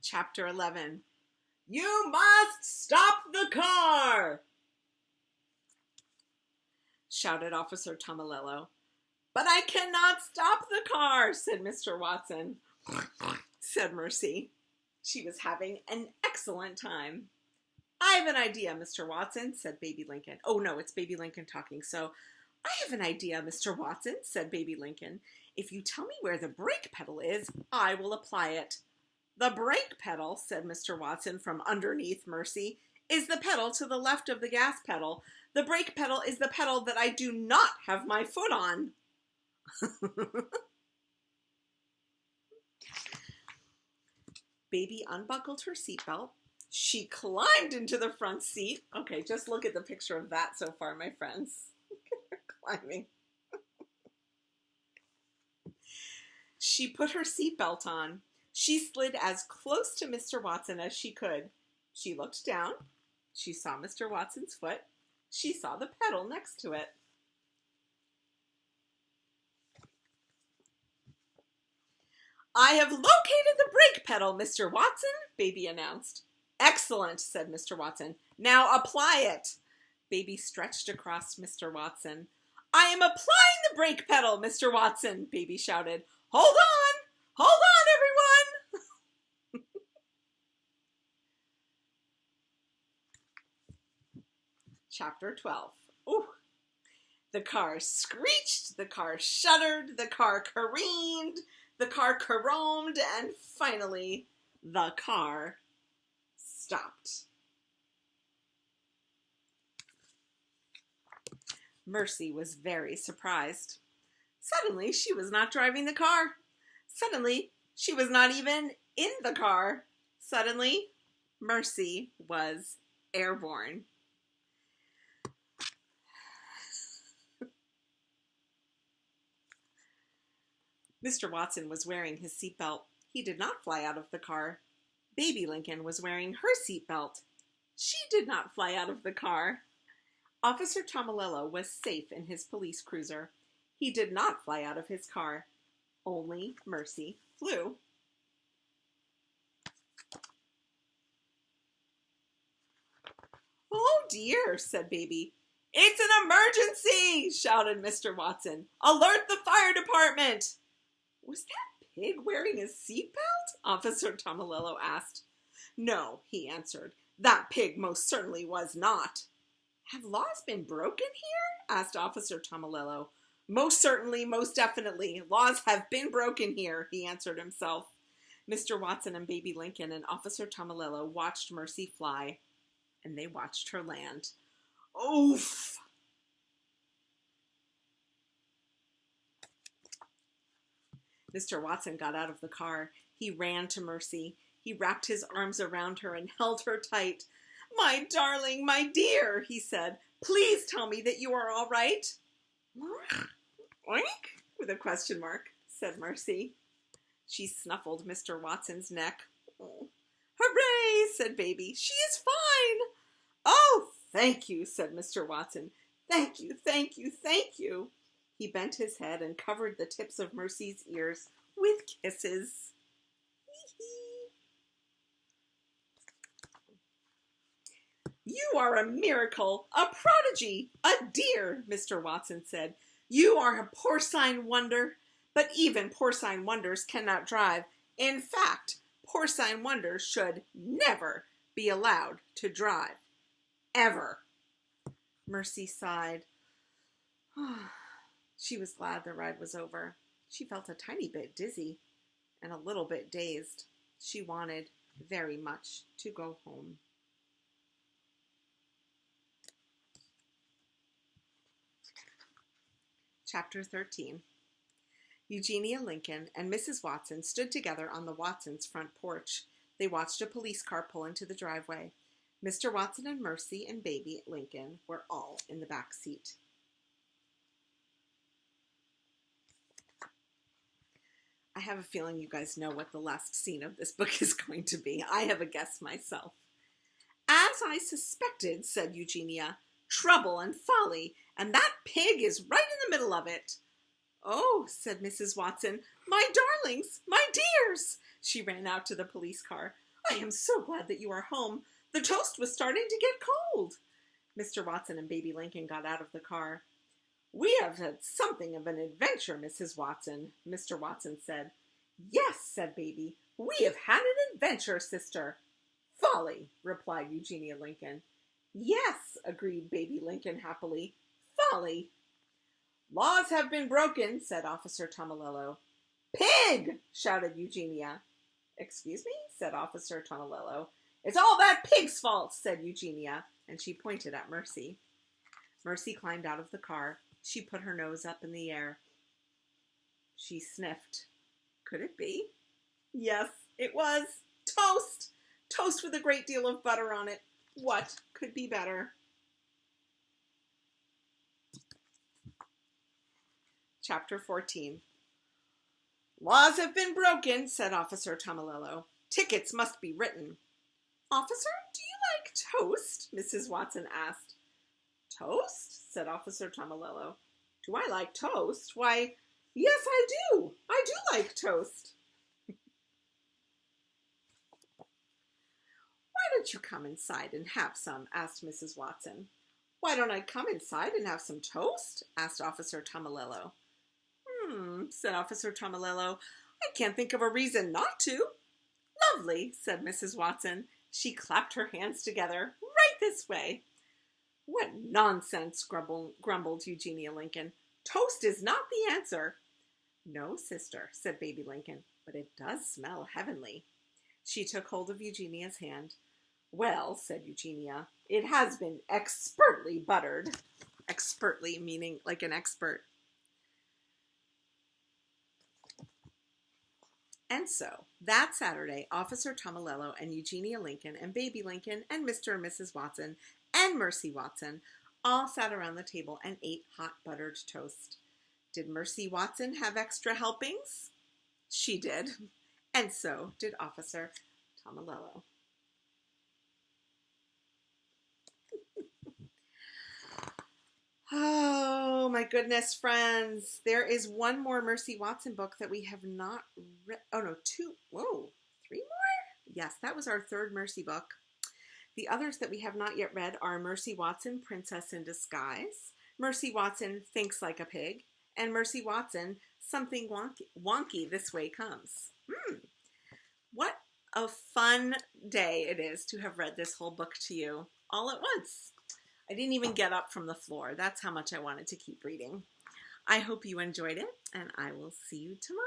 Chapter 11. You must stop the car! Shouted Officer Tomilello. But I cannot stop the car, said Mr. Watson, said Mercy. She was having an excellent time. I have an idea, Mr. Watson, said Baby Lincoln. Oh, no, it's Baby Lincoln talking. So, I have an idea, Mr. Watson, said Baby Lincoln. If you tell me where the brake pedal is, I will apply it. The brake pedal, said Mr. Watson from underneath Mercy, is the pedal to the left of the gas pedal. The brake pedal is the pedal that I do not have my foot on. Baby unbuckled her seatbelt. She climbed into the front seat. Okay, just look at the picture of that so far, my friends. Look at her climbing. She put her seatbelt on. She slid as close to Mr. Watson as she could. She looked down. She saw Mr. Watson's foot. She saw the pedal next to it. I have located the brake pedal, Mr. Watson, Baby announced. Excellent, said Mr. Watson. Now apply it. Baby stretched across Mr. Watson. I am applying the brake pedal, Mr. Watson, Baby shouted. Hold on! Hold on, everyone! Chapter 12. Ooh. The car screeched, the car shuddered, the car careened, the car caromed, and finally, the car stopped. Mercy was very surprised. Suddenly, she was not driving the car. Suddenly, she was not even in the car. Suddenly, Mercy was airborne. Mr. Watson was wearing his seatbelt. He did not fly out of the car. Baby Lincoln was wearing her seatbelt. She did not fly out of the car. Officer Tomilello was safe in his police cruiser. He did not fly out of his car. Only Mercy flew. Oh dear, said Baby. It's an emergency, shouted Mr. Watson. Alert the fire department. Was that pig wearing his seatbelt? Officer Tomilello asked. No, he answered. That pig most certainly was not. Have laws been broken here? Asked Officer Tomilello. Most certainly, most definitely. Laws have been broken here, he answered himself. Mr. Watson and Baby Lincoln and Officer Tomilello watched Mercy fly, and they watched her land. Oof! Mr. Watson got out of the car. He ran to Mercy. He wrapped his arms around her and held her tight. My darling, my dear, he said, please tell me that you are all right. Oink, with a question mark, said Mercy. She snuffled Mr. Watson's neck. Oh. Hooray, said Baby. She is fine. Oh, thank you, said Mr. Watson. Thank you, thank you, thank you. He bent his head and covered the tips of Mercy's ears with kisses. You are a miracle, a prodigy, a dear, Mr. Watson said. You are a porcine wonder, but even porcine wonders cannot drive. In fact, porcine wonders should never be allowed to drive. Ever. Mercy sighed. She was glad the ride was over. She felt a tiny bit dizzy and a little bit dazed. She wanted very much to go home. Chapter 13. Eugenia Lincoln and Mrs. Watson stood together on the Watsons' front porch. They watched a police car pull into the driveway. Mr. Watson and Mercy and Baby Lincoln were all in the back seat. I have a feeling you guys know what the last scene of this book is going to be. I have a guess myself. As I suspected, said Eugenia, trouble and folly, and that pig is right in the middle of it. Oh, said Mrs. Watson, my darlings, my dears. She ran out to the police car. I am so glad that you are home. The toast was starting to get cold. Mr. Watson and Baby Lincoln got out of the car. We have had something of an adventure, Mrs. Watson, Mr. Watson said. Yes, said Baby. We have had an adventure, sister. Folly, replied Eugenia Lincoln. Yes, agreed Baby Lincoln happily. Folly. Laws have been broken, said Officer Tomilello. Pig! Shouted Eugenia. Excuse me, said Officer Tomilello. It's all that pig's fault, said Eugenia, and she pointed at Mercy. Mercy climbed out of the car. She put her nose up in the air. She sniffed. Could it be? Yes, it was. Toast! Toast with a great deal of butter on it. What could be better? Chapter 14. Laws have been broken, said Officer Tomilello. Tickets must be written. Officer, do you like toast? Mrs. Watson asked. Toast? Said Officer Tomilello. Do I like toast? Why, yes, I do. I do like toast. Why don't you come inside and have some? Asked Mrs. Watson. Why don't I come inside and have some toast? Asked Officer Tomilello. Said Officer Tomilello. I can't think of a reason not to. Lovely, said Mrs. Watson. She clapped her hands together. Right this way. What nonsense, grumbled Eugenia Lincoln. Toast is not the answer. No, sister, said Baby Lincoln, but it does smell heavenly. She took hold of Eugenia's hand. Well, said Eugenia, it has been expertly buttered. Expertly meaning like an expert. And so, that Saturday, Officer Tomilello and Eugenia Lincoln and Baby Lincoln and Mr. and Mrs. Watson and Mercy Watson all sat around the table and ate hot buttered toast. Did Mercy Watson have extra helpings? She did. And so did Officer Tomilello. Oh, my goodness, friends. There is one more Mercy Watson book that we have not read. Oh, no, two. Whoa, three more? Yes, that was our third Mercy book. The others that we have not yet read are Mercy Watson, Princess in Disguise, Mercy Watson, Thinks Like a Pig, and Mercy Watson, Something Wonky This Way Comes. What a fun day it is to have read this whole book to you all at once. I didn't even get up from the floor. That's how much I wanted to keep reading. I hope you enjoyed it, and I will see you tomorrow.